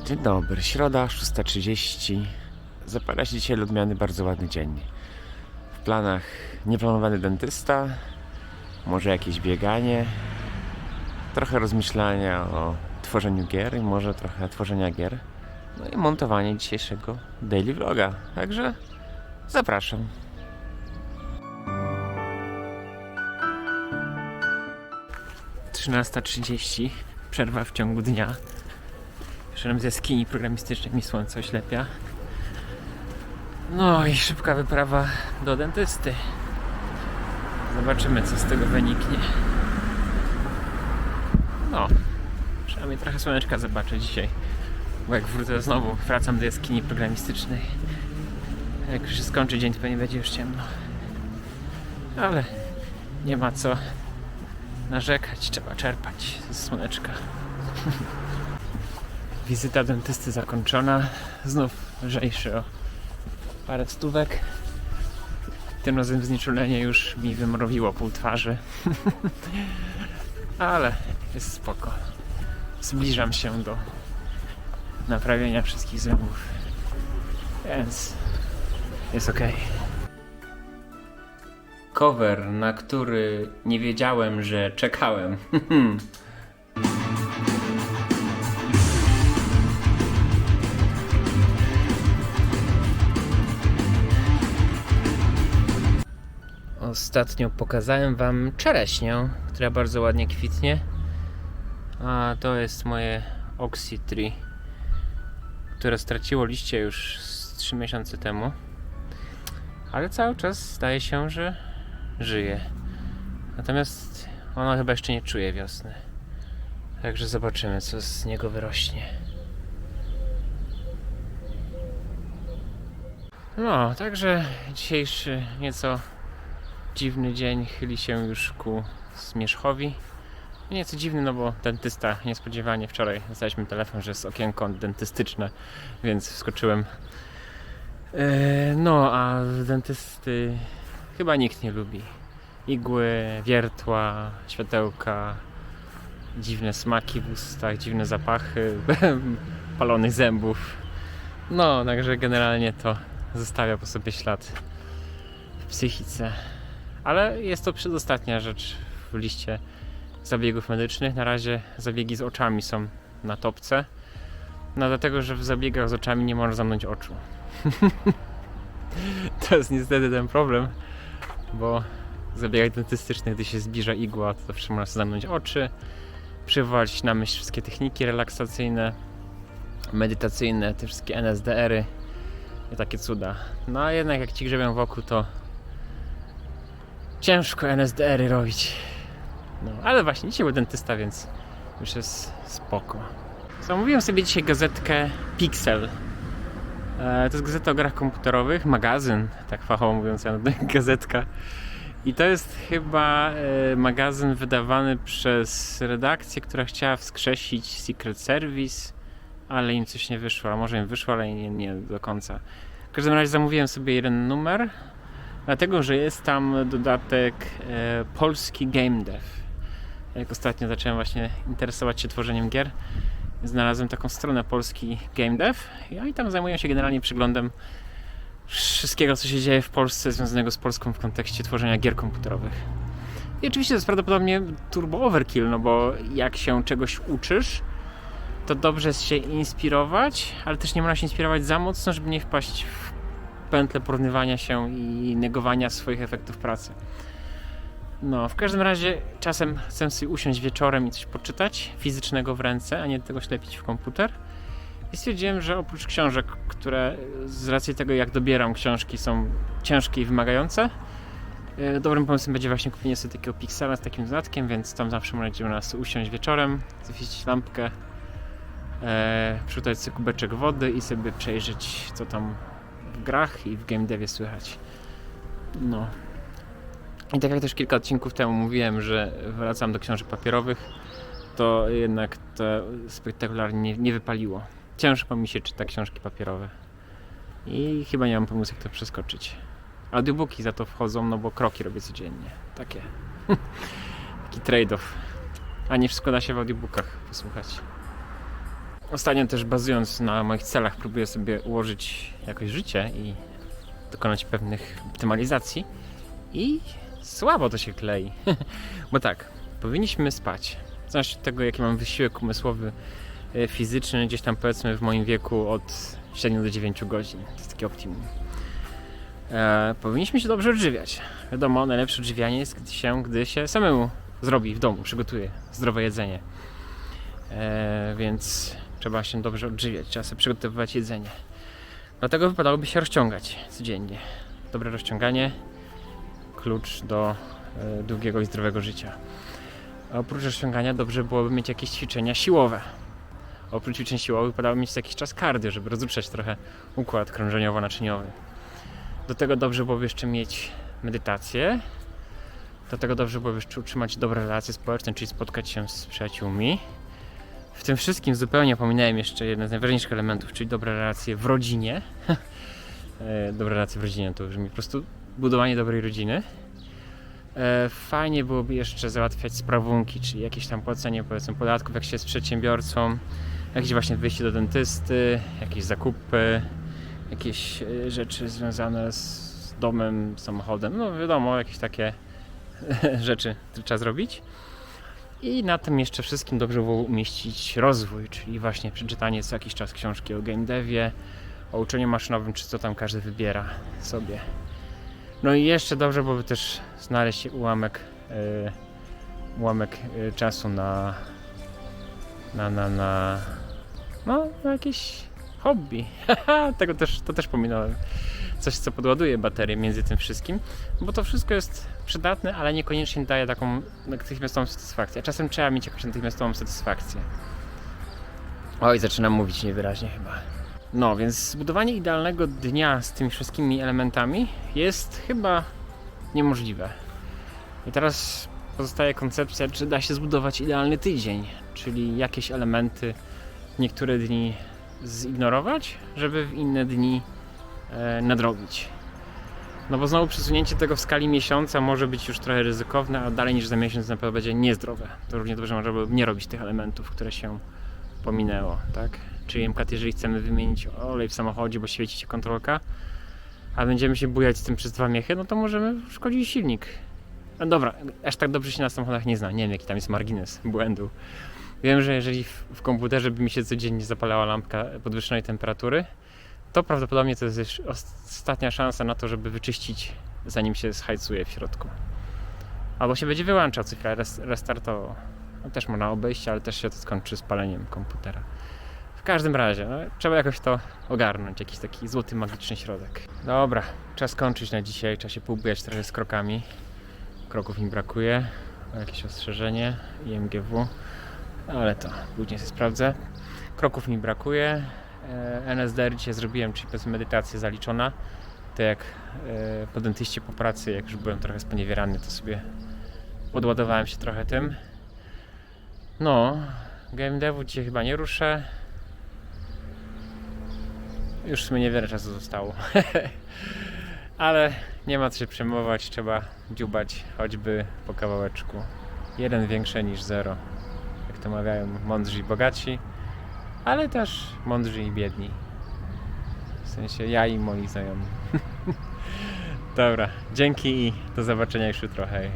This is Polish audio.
Dzień dobry, środa 6:30. Zapada się dzisiaj odmiany bardzo ładny dzień. W planach nieplanowany dentysta, może jakieś bieganie, trochę rozmyślania o tworzeniu gier i może trochę tworzenia gier. No i montowanie dzisiejszego daily vloga. Także zapraszam. (13:30) przerwa w ciągu dnia. Wyszedłem z jaskini programistycznej, mi słońce oślepia. No i szybka wyprawa do dentysty. Zobaczymy, co z tego wyniknie. No, przynajmniej trochę słoneczka zobaczę dzisiaj. Bo jak wracam do jaskini programistycznej. Jak już się skończy dzień, to pewnie będzie już ciemno. Ale nie ma co narzekać, trzeba czerpać ze słoneczka. Wizyta dentysty zakończona. Znów lżejszy o parę stówek. Tym razem znieczulenie już mi wymrowiło pół twarzy. Ale jest spoko. Zbliżam się do naprawienia wszystkich zębów. Więc jest ok. Cover, na który nie wiedziałem, że czekałem. Ostatnio pokazałem wam czereśnię, która bardzo ładnie kwitnie. A to jest moje Oxy Tree, które straciło liście już z 3 miesiące temu. Ale cały czas zdaje się, że żyje. Natomiast ono chyba jeszcze nie czuje wiosny. Także zobaczymy, co z niego wyrośnie. No, także dzisiejszy nieco dziwny dzień chyli się już ku zmierzchowi. Nieco dziwny, no bo dentysta niespodziewanie wczoraj dostaliśmy telefon, że jest okienko dentystyczne, więc wskoczyłem. No, a dentysty chyba nikt nie lubi. Igły, wiertła, światełka, dziwne smaki w ustach, dziwne zapachy, palonych zębów. No, także generalnie to zostawia po sobie ślad w psychice. Ale jest to przedostatnia rzecz w liście zabiegów medycznych. Na razie zabiegi z oczami są na topce. No dlatego, że w zabiegach z oczami nie możesz zamknąć oczu. To jest niestety ten problem, bo w zabiegach dentystycznych, gdy się zbliża igła, to zawsze można sobie zamknąć oczy, przywołać na myśl wszystkie techniki relaksacyjne, medytacyjne, te wszystkie NSDR-y i takie cuda. No a jednak jak ci grzebią wokół, to ciężko NSDR-y robić. No, ale właśnie dzisiaj był dentysta, więc już jest spoko. Zamówiłem sobie dzisiaj gazetkę Pixel. To jest gazeta o grach komputerowych, magazyn, tak fachowo mówiąc, gazetka. I to jest chyba magazyn wydawany przez redakcję, która chciała wskrzesić Secret Service, ale im coś nie wyszło, a może im wyszło, ale nie do końca. W każdym razie zamówiłem sobie jeden numer, dlatego że jest tam dodatek polski game dev. Jak ostatnio zacząłem właśnie interesować się tworzeniem gier, znalazłem taką stronę polski game dev i oni tam zajmują się generalnie przeglądem wszystkiego, co się dzieje w Polsce związanego z Polską w kontekście tworzenia gier komputerowych. I oczywiście to jest prawdopodobnie turbo overkill, no bo jak się czegoś uczysz, to dobrze jest się inspirować, ale też nie można się inspirować za mocno, żeby nie wpaść w pętlę porównywania się i negowania swoich efektów pracy. No, w każdym razie czasem chcę sobie usiąść wieczorem i coś poczytać fizycznego w ręce, a nie tego ślepić w komputer. I stwierdziłem, że oprócz książek, które z racji tego, jak dobieram książki, są ciężkie i wymagające, dobrym pomysłem będzie właśnie kupienie sobie takiego Pixela z takim dodatkiem, więc tam zawsze możecie u nas usiąść wieczorem, zawiesić lampkę, przyrzucać sobie kubeczek wody i sobie przejrzeć, co tam w grach i w game devie słychać. No. I tak jak też kilka odcinków temu mówiłem, że wracam do książek papierowych, to jednak to spektakularnie nie wypaliło. Ciężko mi się czyta książki papierowe. I chyba nie mam pomysłu, jak to przeskoczyć. Audiobooki za to wchodzą, no bo kroki robię codziennie. Takie. Taki trade-off. A nie wszystko da się w audiobookach posłuchać. Ostatnio też bazując na moich celach próbuję sobie ułożyć jakoś życie i dokonać pewnych optymalizacji i słabo to się klei. Bo tak, powinniśmy spać. W zależności od tego, jaki mam wysiłek umysłowy, fizyczny, gdzieś tam powiedzmy w moim wieku od 7 do 9 godzin. To jest taki optimum. Powinniśmy się dobrze odżywiać. Wiadomo, najlepsze odżywianie jest gdy się samemu zrobi w domu, przygotuje zdrowe jedzenie. Więc trzeba się dobrze odżywiać, trzeba sobie przygotowywać jedzenie. Dlatego wypadałoby się rozciągać codziennie. Dobre rozciąganie, klucz do długiego i zdrowego życia. A oprócz rozciągania dobrze byłoby mieć jakieś ćwiczenia siłowe. Oprócz ćwiczeń siłowych wypadałoby mieć jakiś czas cardio, żeby rozruszać trochę układ krążeniowo-naczyniowy. Do tego dobrze byłoby jeszcze mieć medytację. Do tego dobrze byłoby jeszcze utrzymać dobre relacje społeczne, czyli spotkać się z przyjaciółmi. W tym wszystkim zupełnie pominąłem jeszcze jeden z najważniejszych elementów, czyli dobre relacje w rodzinie. Dobre relacje w rodzinie to brzmi po prostu budowanie dobrej rodziny. Fajnie byłoby jeszcze załatwiać sprawunki, czyli jakieś tam płacenie powiedzmy podatków, jak się jest przedsiębiorcą, jakieś właśnie wyjście do dentysty, jakieś zakupy, jakieś rzeczy związane z domem, samochodem, no wiadomo, jakieś takie rzeczy, które trzeba zrobić. I na tym jeszcze wszystkim dobrze było umieścić rozwój, czyli właśnie przeczytanie co jakiś czas książki o game devie, o uczeniu maszynowym, czy co tam każdy wybiera sobie. No i jeszcze dobrze byłoby też znaleźć ułamek czasu na jakieś hobby. To też pominąłem. Coś, co podładuje baterię między tym wszystkim, bo to wszystko jest przydatne, ale niekoniecznie daje taką natychmiastową satysfakcję. A czasem trzeba mieć jakąś natychmiastową satysfakcję. Oj, zaczynam mówić niewyraźnie chyba. No, więc zbudowanie idealnego dnia z tymi wszystkimi elementami jest chyba niemożliwe. I teraz pozostaje koncepcja, czy da się zbudować idealny tydzień, czyli jakieś elementy niektóre dni zignorować, żeby w inne dni nadrobić. No bo znowu przesunięcie tego w skali miesiąca może być już trochę ryzykowne, a dalej niż za miesiąc na pewno będzie niezdrowe. To równie dobrze można by nie robić tych elementów, które się pominęło, tak? Czyli np. jeżeli chcemy wymienić olej w samochodzie, bo świeci się kontrolka, a będziemy się bujać z tym przez 2 miechy, no to możemy szkodzić silnik. No dobra, aż tak dobrze się na samochodach nie znam, nie wiem jaki tam jest margines błędu. Wiem, że jeżeli w komputerze by mi się codziennie zapalała lampka podwyższonej temperatury, to prawdopodobnie to jest już ostatnia szansa na to, żeby wyczyścić, zanim się zhajcuje w środku. Albo się będzie wyłączał, co chwilę restartował. No, też można obejść, ale też się to skończy spaleniem komputera. W każdym razie, no, trzeba jakoś to ogarnąć, jakiś taki złoty, magiczny środek. Dobra, czas kończyć na dzisiaj, trzeba się poubijać trochę z krokami. Kroków mi brakuje, jakieś ostrzeżenie, IMGW, ale to później sobie sprawdzę. Kroków mi brakuje. NSDR dzisiaj zrobiłem, czyli powiedzmy medytacja zaliczona. To jak po dentyście po pracy, jak już byłem trochę sponiewierany, to sobie podładowałem się trochę tym. No, game devu dzisiaj chyba nie ruszę. Już w sumie niewiele czasu zostało. Ale nie ma co się przejmować, trzeba dziubać choćby po kawałeczku. Jeden większy niż 0. Jak to mawiają mądrzy i bogaci, ale też mądrzy i biedni. W sensie ja i moi znajomi. Dobra, dzięki i do zobaczenia już jutro, hej.